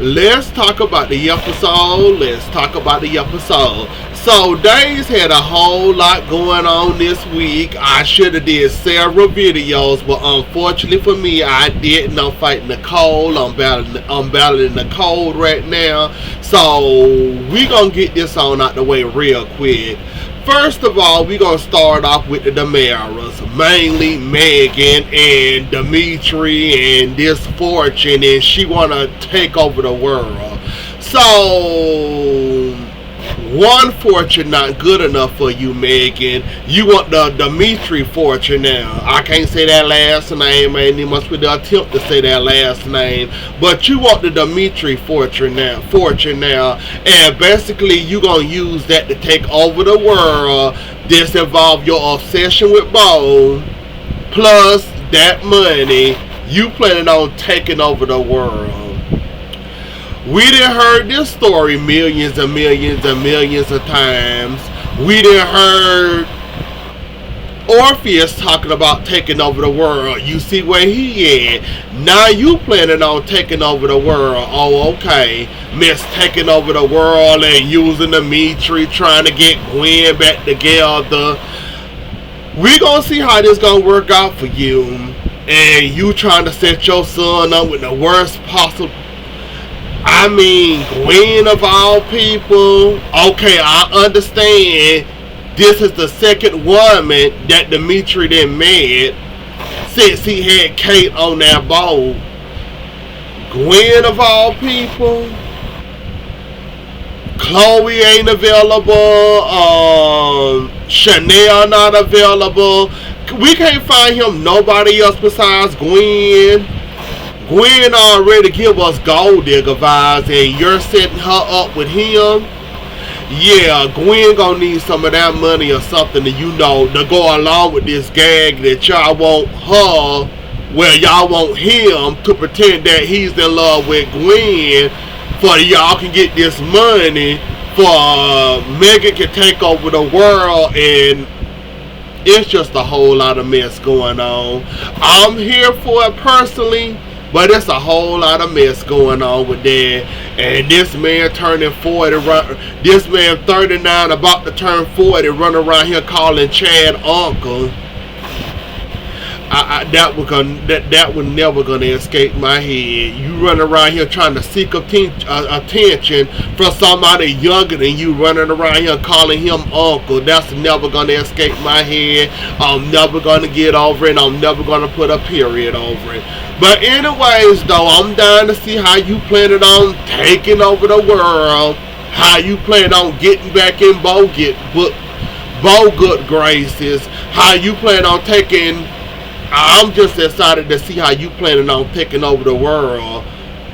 Let's talk about the episode. Let's talk about the episode. So Days had a whole lot going on this week. I should have did several videos, but unfortunately for me, I didn't. I'm fighting the cold. I'm battling the cold right now. So we gonna get this on out the way real quick. First of all, we're going to start off with the Damaras, mainly Megan and Dimitri and this Fortune, and she want to take over the world. So, one Fortune not good enough for you, Megan. You want the Dimitri Fortune now. I can't say that last name, and you must be the attempt to say that last name. But you want the Dimitri Fortune now. And basically, you're going to use that to take over the world. This involve your obsession with Bo, plus that money. You planning on taking over the world. We done heard this story millions and millions and millions of times. We done heard Orpheus talking about taking over the world. You see where he at. Now you planning on taking over the world. Oh, okay. Miss taking over the world and using Dimitri, trying to get Gwen back together. We gonna see how this gonna work out for you. And you trying to set your son up with the worst possible. I mean, Gwen of all people. Okay, I understand. This is the second woman that Dimitri done met since he had Kate on that boat. Gwen of all people. Chloe ain't available. Chanel not available. We can't find him nobody else besides Gwen. Gwen already give us gold digger vibes, and you're setting her up with him. Yeah, Gwen gonna need some of that money or something to, to go along with this gag that y'all want her, well, y'all want him to pretend that he's in love with Gwen, for y'all can get this money, for Megan can take over the world, and it's just a whole lot of mess going on. I'm here for it personally. But it's a whole lot of mess going on with that. And this man turning 40, this man 39 about to turn 40, running around here calling Chad uncle. That was never gonna escape my head. You running around here trying to seek attention from somebody younger than you, running around here calling him uncle. That's never gonna escape my head. I'm never gonna get over it. I'm never gonna put a period over it. But anyways, though, I'm dying to see how you planning on taking over the world. How you plan on getting back in Bo good graces. How you plan on taking. I'm just excited to see how you planning on taking over the world,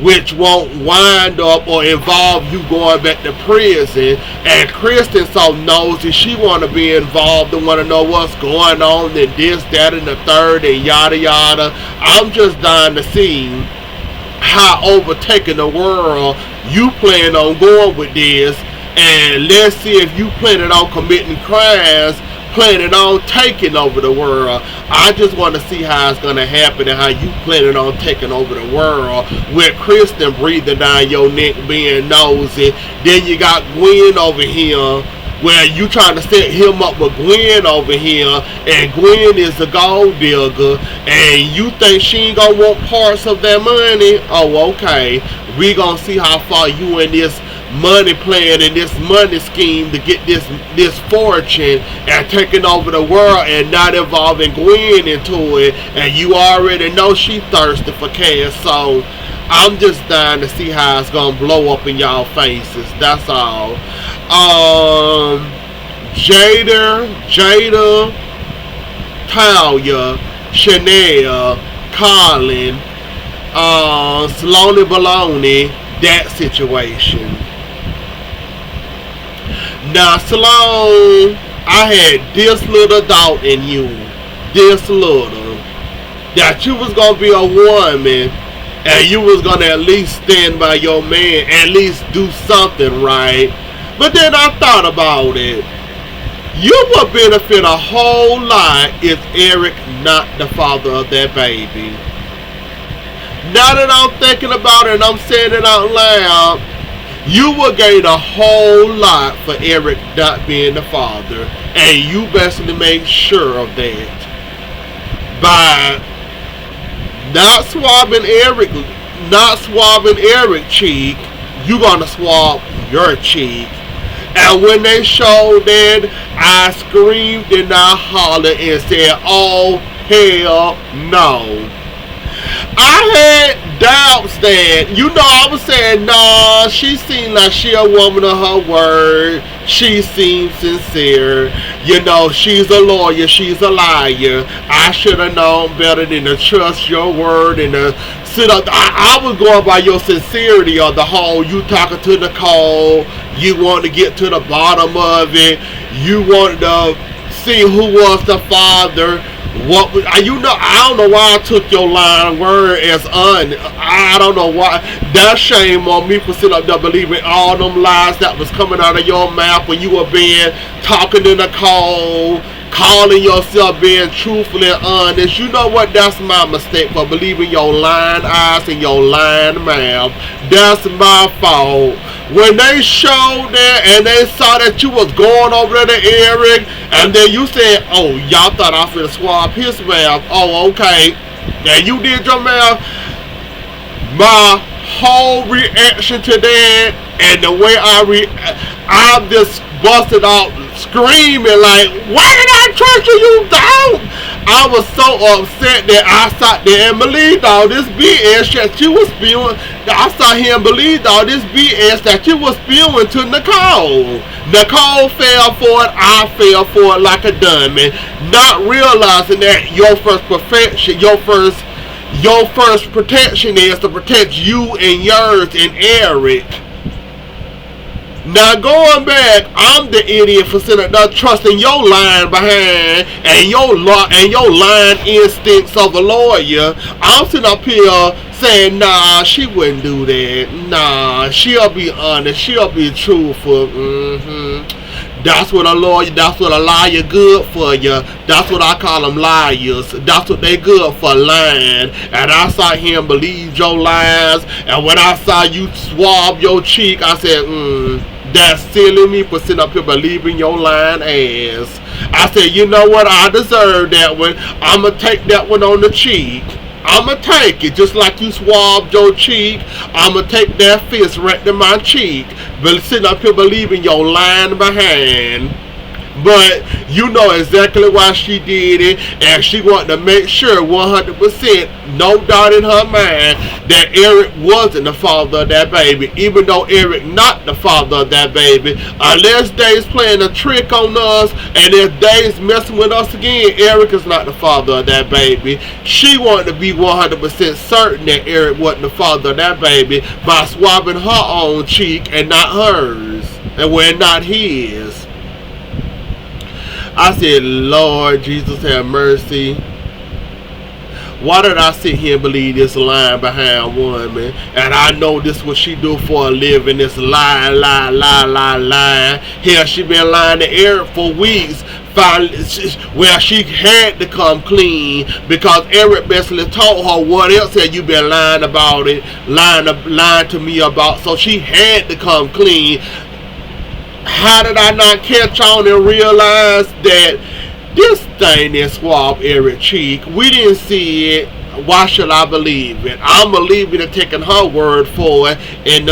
which won't wind up or involve you going back to prison. And Kristen so nosy, she want to be involved and want to know what's going on and this, that, and the third, and yada yada. I'm just dying to see how overtaking the world you plan on going with this, and let's see if you planning on committing crimes, planning on taking over the world. I just want to see how it's going to happen and how you planning on taking over the world with Kristen breathing down your neck being nosy. Then you got Gwen over here where you trying to set him up with Gwen over here, and Gwen is a gold digger, and you think she ain't gonna want parts of that money. Oh, okay. We gonna see how far you in this money plan and this money scheme to get this fortune and taking over the world and not involving Gwen into it. And you already know she thirsty for cash, so I'm just dying to see how it's gonna blow up in y'all faces. That's all. Jada, Talia, Chanel, Colin, Saloni Baloney, that situation. Now, Salone, I had this little doubt in you, that you was gonna be a woman and you was gonna at least stand by your man, at least do something right. But then I thought about it. You would benefit a whole lot if Eric not the father of that baby. Now that I'm thinking about it and I'm saying it out loud, you will gain a whole lot for Eric not being the father. And you basically make sure of that by not swabbing Eric cheek, you gonna swab your cheek. And when they showed that, I screamed and I hollered and said, oh hell no. I had doubts that, I was saying, nah, she seemed like she a woman of her word. She seems sincere. She's a lawyer. She's a liar. I should have known better than to trust your word and to sit up. I was going by your sincerity of the whole, you talking to Nicole. You want to get to the bottom of it. You wanted to see who was the father. I don't know why I took your line of word as I don't know why. That's shame on me for sitting up there believing all them lies that was coming out of your mouth when you were talking to Nicole, calling yourself being truthful and honest. You know what? That's my mistake for believing your lying eyes and your lying mouth. That's my fault. When they showed that and they saw that you was going over there to Eric, and then you said, oh, y'all thought I was going to swab his mouth. Oh, okay. And you did your mouth. My whole reaction to that and the way I'm just busted out screaming like, why did I trust you, you dog? I was so upset that I sat there and believed all this BS that you was spewing. I sat here and believed all this BS that you was spewing to Nicole. Nicole fell for it. I fell for it like a dummy, not realizing that your first protection is to protect you and yours and Eric. Now going back, I'm the idiot for sitting there trusting your lying behind and your lying instincts of a lawyer. I'm sitting up here saying, nah, she wouldn't do that. Nah, she'll be honest. She'll be truthful. That's what a liar good for you. That's what I call them liars. That's what they good for, lying. And I sat here and believed your lies. And when I saw you swab your cheek, I said, that's silly me for sitting up here believing your lying ass. I said, you know what? I deserve that one. I'm going to take that one on the cheek. I'm going to take it. Just like you swabbed your cheek, I'm going to take that fist right to my cheek. But sitting up here believing your lying behind. But you know exactly why she did it, and she wanted to make sure 100%, no doubt in her mind, that Eric wasn't the father of that baby, even though Eric not the father of that baby. Unless Dave's playing a trick on us, and if Dave's messing with us again, Eric is not the father of that baby. She wanted to be 100% certain that Eric wasn't the father of that baby by swabbing her own cheek and not hers, and when not his. I said, Lord Jesus, have mercy. Why did I sit here and believe this lying behind woman? And I know this what she do for a living, this lying. Hell, she been lying to Eric for weeks. Well, she had to come clean because Eric basically told her what else had you been lying about it, lying to me about. So she had to come clean. How did I not catch on and realize that this thing that swabbed Eric's cheek, we didn't see it? Why should I believe it? I'm believing it, taking her word for it, and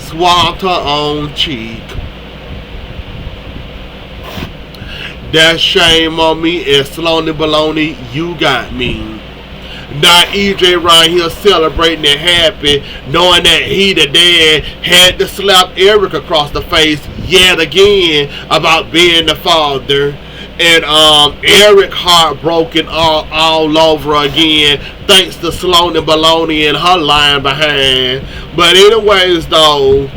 swabbed her own cheek. That shame on me, and Sloney Baloney, you got me. Now EJ right here celebrating and happy, knowing that he, the dad, had to slap Eric across the face yet again about being the father. And Eric heartbroken all over again, thanks to Salem Baloney and her lying behind. But anyways though,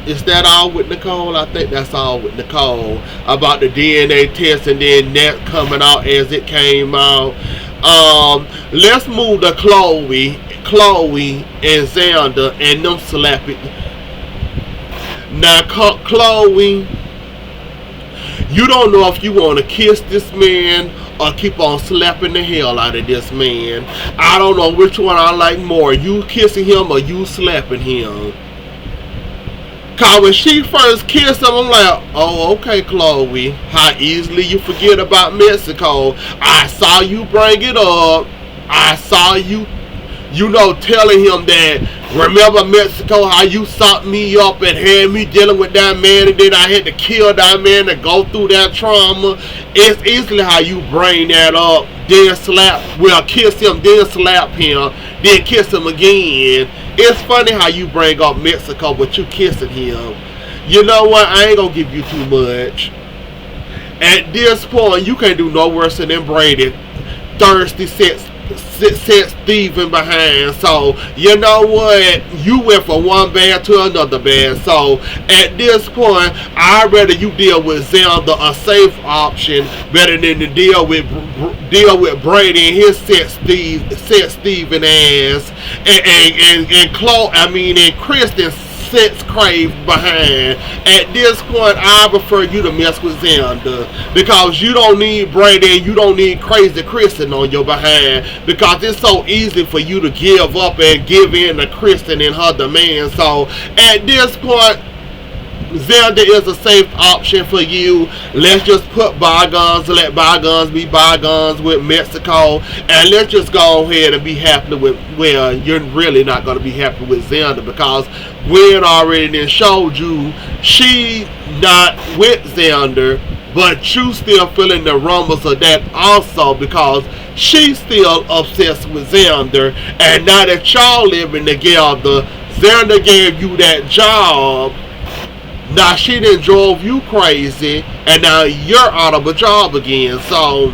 is that all with Nicole? I think that's all with Nicole about the DNA test and then that coming out as it came out. Let's move to Chloe and Xander and them slapping. Now Chloe, you don't know if you want to kiss this man or keep on slapping the hell out of this man. I don't know which one I like more, you kissing him or you slapping him. Cause when she first kissed him, I'm like, oh, okay, Chloe, how easily you forget about Mexico. I saw you bring it up. I saw you, telling him that, remember Mexico, how you sought me up and had me dealing with that man, and then I had to kill that man to go through that trauma. It's easily how you bring that up, then kiss him, then slap him, then kiss him again. It's funny how you bring up Mexico, but you kissing him. You know what? I ain't gonna give you too much. At this point, you can't do no worse than Brady. Thirsty set Steven behind. So, you know what? You went from one bad to another bad. So, at this point, I'd rather you deal with Zelda, a safe option, better than to deal with Brady and his set Steven ass and Kristen sets crave behind. At this point, I prefer you to mess with Xander, because you don't need Brady and you don't need crazy Kristen on your behind, because it's so easy for you to give up and give in to Kristen and her demands. So at this point, Xander is a safe option for you. Let's just put bygones, let bygones be bygones with Mexico, and let's just go ahead and be happy with, well, you're really not going to be happy with Xander, because Gwen already then showed you she not with Xander, but you still feeling the rumbles of that also, because she's still obsessed with Xander. And now that y'all living together, Xander gave you that job. Now she done drove you crazy, and now you're out of a job again. So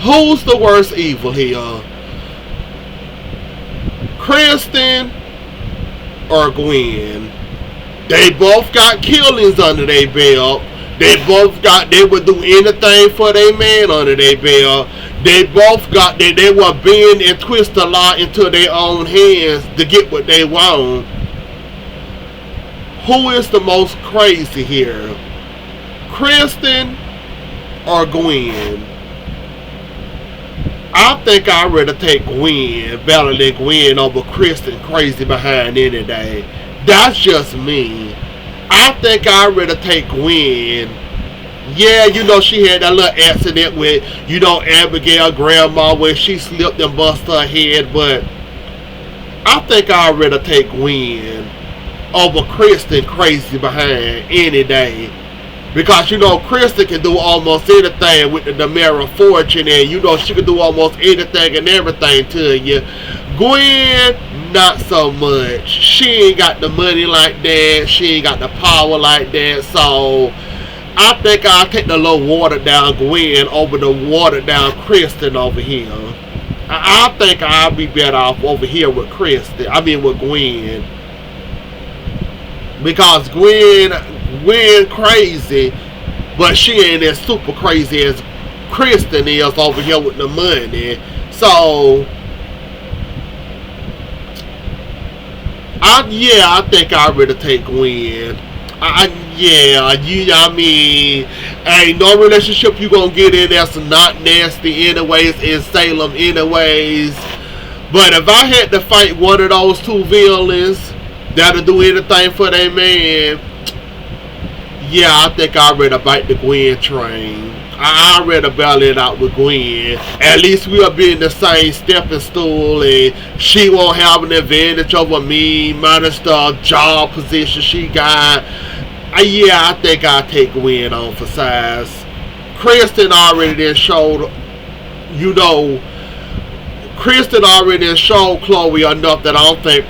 who's the worst evil here? Kristen or Gwen? They both got killings under their belt. They would do anything for their man under their belt. They both got they were bend and twist a lot into their own hands to get what they want. Who is the most crazy here? Kristen or Gwen? I think I'd rather take Gwen, better than Gwen over Kristen crazy behind any day. That's just me. I think I'd rather take Gwen. Yeah, she had that little accident with, Abigail grandma, where she slipped and busted her head, but I think I'd rather take Gwen over Kristen crazy behind any day. Because Kristen can do almost anything with the Demera fortune, and she can do almost anything and everything to you. Gwen, not so much. She ain't got the money like that. She ain't got the power like that. So I think I'll take the little watered down Gwen over the watered down Kristen over here. I think I'll be better off over here with with Gwen. Because Gwen crazy, but she ain't as super crazy as Kristen is over here with the money. So I think I'd rather take Gwen. Ain't no relationship you gonna get in that's not nasty anyways in Salem anyways. But if I had to fight one of those two villains that'll do anything for their man, I think I'd rather bite the Gwen train. I'd rather battle it out with Gwen. At least we'll be in the same stepping stool, and she won't have an advantage over me minus the job position she got. I think I'll take Gwen on for size. Kristen already then showed, Kristen already showed Chloe enough that I don't think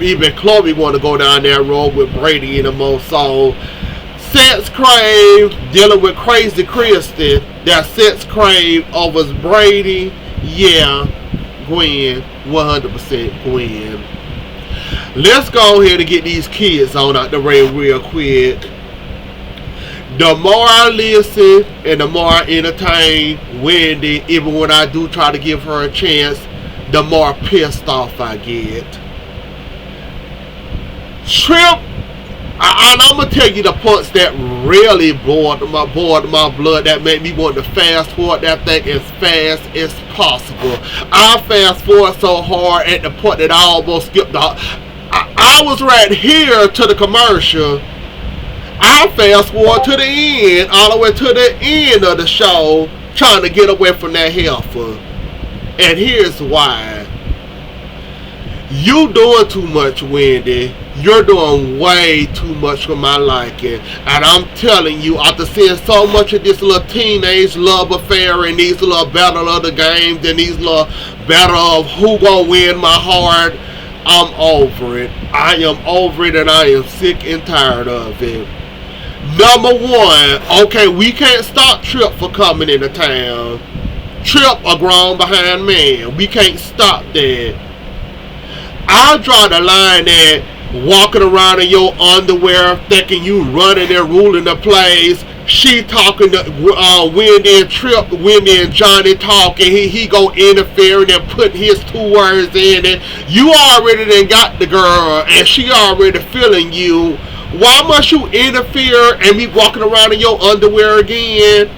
even Chloe want to go down that road with Brady anymore. So, Sex Crave dealing with crazy Kristen, that Sex Crave over Brady, Gwen, 100% Gwen. Let's go ahead and get these kids on out the way real quick. The more I listen and the more I entertain Wendy, even when I do try to give her a chance, the more pissed off I get. Trip And I'm gonna tell you the parts that really boiled my blood, that made me want to fast forward that thing as fast as possible. I fast forward so hard at the point that I almost skipped the. I was right here to the commercial. I fast forward to the end, all the way to the end of the show, trying to get away from that heifer. And here's why. You doing too much, Wendy. You're doing way too much for my liking. And I'm telling you, after seeing so much of this little teenage love affair and these little battle of the games and these little battle of who gonna win my heart, I'm over it. I am over it, and I am sick and tired of it. Number one, okay, we can't stop Trip for coming into town. Trip a grown behind man. We can't stop that. I draw the line that walking around in your underwear thinking you running and ruling the place. She talking to Wendy and Trip, Wendy and Johnny talking. He go interfering and put his 2 words in it. You already done got the girl and she already feeling you. Why must you interfere and be walking around in your underwear again?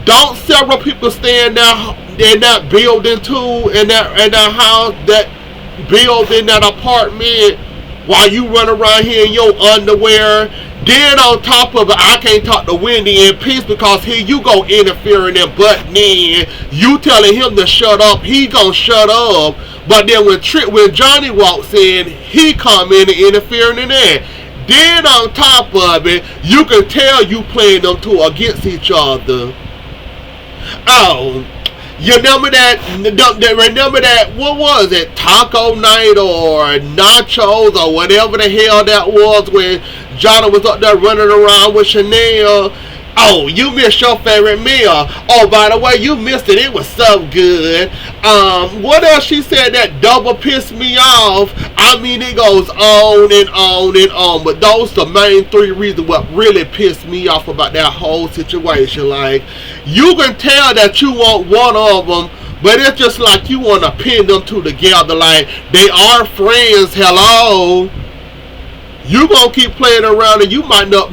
Don't several people stay in that building too, in that house, that building, that apartment, while you run around here in your underwear? Then on top of it, I can't talk to Wendy in peace because here you go interfering and butting in. You telling him to shut up, he gonna shut up. But then when Johnny walks in, he come in and interfering in that. Then on top of it, you can tell you playing them two against each other. Oh, you remember that, what was it, taco night or nachos or whatever the hell that was, when Johnny was up there running around with Chanel? Oh, you missed your favorite meal. Oh, by the way, you missed it. It was so good. What else she said that double pissed me off? I mean, it goes on and on and on. But those the main 3 reasons what really pissed me off about that whole situation. Like, you can tell that you want one of them, but it's just like you want to pin them two together. Like, they are friends. Hello. You gonna keep playing around and you might end up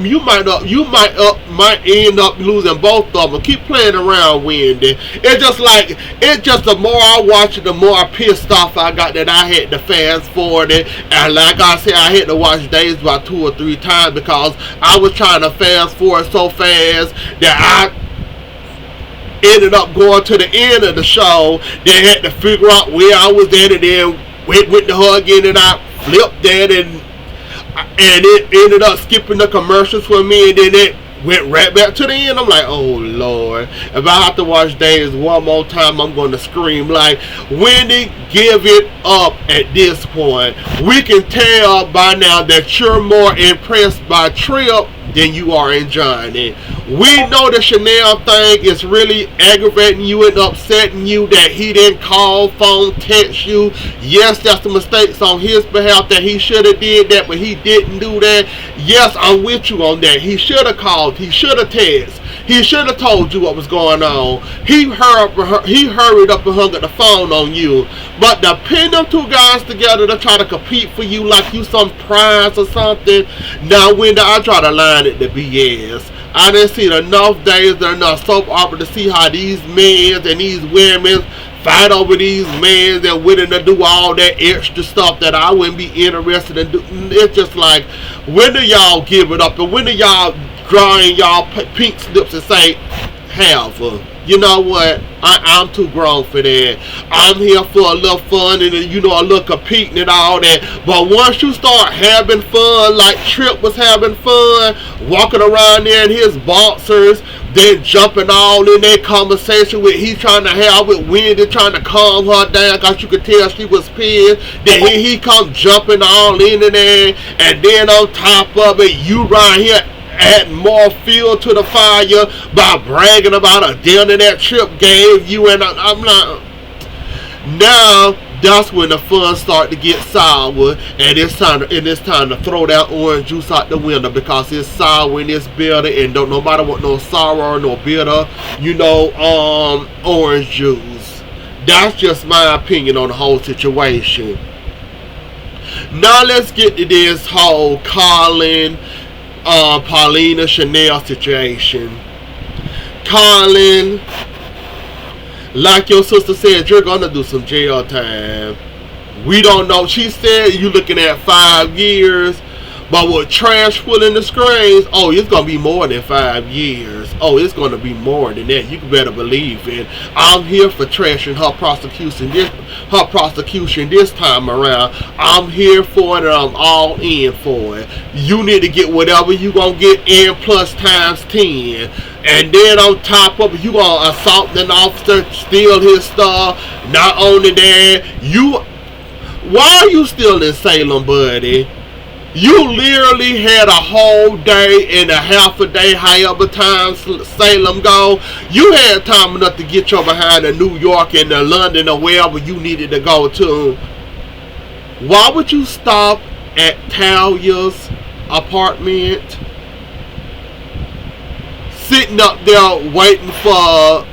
losing both of them. Keep playing around, Wendy. It's just the more I watch it, the more pissed off I got that I had to fast forward it. And like I said, I had to watch days about 2 or 3 times because I was trying to fast forward so fast that I ended up going to the end of the show. Then had to figure out where I was at, and then went with the hug in, and I flipped that, and it ended up skipping the commercials for me, and then it went right back to the end. I'm like, oh Lord, if I have to watch Days one more time, I'm going to scream. Like, Wendy, give it up at this point. We can tell by now that you're more impressed by Trip than you are in Johnny. We know the Chanel thing is really aggravating you and upsetting you, that he didn't call, phone, text you. Yes, that's the mistakes on his behalf, that he should have did that, but he didn't do that. Yes, I'm with you on that. He should have called. He should have texted. He should have told you what was going on. He hurried up and hung up the phone on you. But to pin them 2 guys together to try to compete for you like you some prize or something, now when I try to line it to BS. I didn't see enough days and enough soap opera to see how these men and these women fight over these men and willing to do all that extra stuff that I wouldn't be interested in doing. It's just like, when do y'all give it up, and when do y'all drawing y'all pink slips and say, have a, you know what, I'm too grown for that. I'm here for a little fun and, you know, a little competing and all that. But once you start having fun, like Trip was having fun, walking around there in his boxers, then jumping all in that conversation with he trying to have with Wendy, trying to calm her down because you could tell she was pissed. Then he come jumping all in there, and then on top of it, you right here add more fuel to the fire by bragging about a dinner that Trip gave you. And I'm not. Now that's when the fun start to get sour, and it's time to throw that orange juice out the window, because it's sour and it's bitter, and don't nobody want no sour or no bitter, you know, orange juice. That's just my opinion on the whole situation. Now let's get to this whole Colin, Paulina Chanel situation. Colin, like your sister said, you're gonna do some jail time. We don't know. She said you looking at 5 years. But with trash pulling the screens, oh, it's going to be more than 5 years. Oh, it's going to be more than that. You better believe it. I'm here for trashing her prosecution this time around. I'm here for it and I'm all in for it. You need to get whatever you going to get in plus times 10. And then on top of it, you going to assault an officer, steal his stuff. Not only that, why are you still in Salem, buddy? You literally had a whole day and a half a day, however time Salem go. You had time enough to get your behind to New York and to London or wherever you needed to go to. Why would you stop at Talia's apartment? Sitting up there waiting for...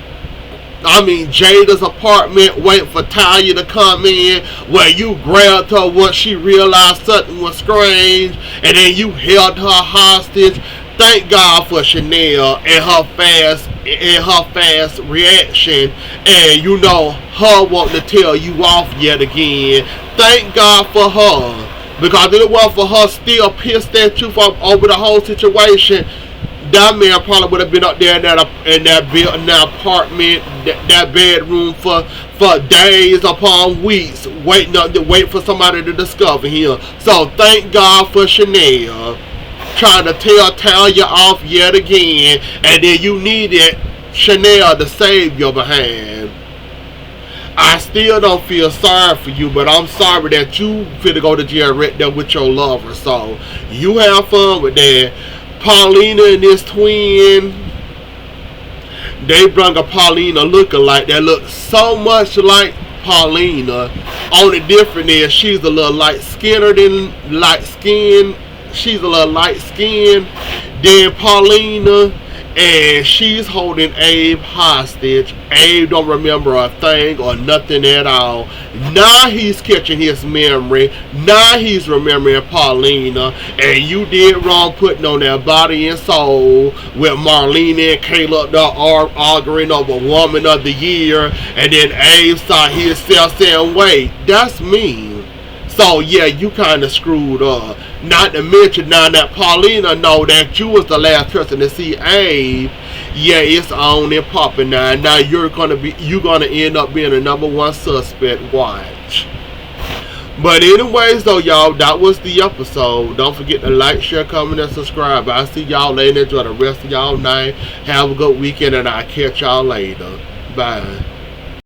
Jada's apartment, waiting for Talia to come in, where you grabbed her once she realized something was strange, and then you held her hostage. Thank God for Chanel and her fast reaction, and her wanting to tell you off yet again. Thank God for her, because if it wasn't for her still pissed at you over the whole situation, that man probably would have been up there in that apartment, that bedroom for days upon weeks, waiting for somebody to discover him. So thank God for Chanel trying to tell Talia off yet again, and then you needed Chanel to save your behind. I still don't feel sorry for you, but I'm sorry that you finna go to jail right there with your lover. So you have fun with that. Paulina and this twin, they brought a Paulina lookalike that looks so much like Paulina. Only different is she's a little She's a little light skinned than Paulina, and she's holding Abe hostage. Abe don't remember a thing or nothing at all. Now he's catching his memory. Now he's remembering Paulina. And you did wrong putting on that body and soul with Marlena and Caleb arguing over Woman of the Year. And then Abe saw himself saying, wait, that's me. So yeah, you kind of screwed up. Not to mention now that Paulina know that you was the last person to see Abe. Yeah, it's on and popping now. Now you're gonna end up being the #1 suspect. Watch. But anyways though, y'all, that was the episode. Don't forget to like, share, comment, and subscribe. I'll see y'all later. Enjoy the rest of y'all night. Have a good weekend, and I'll catch y'all later. Bye.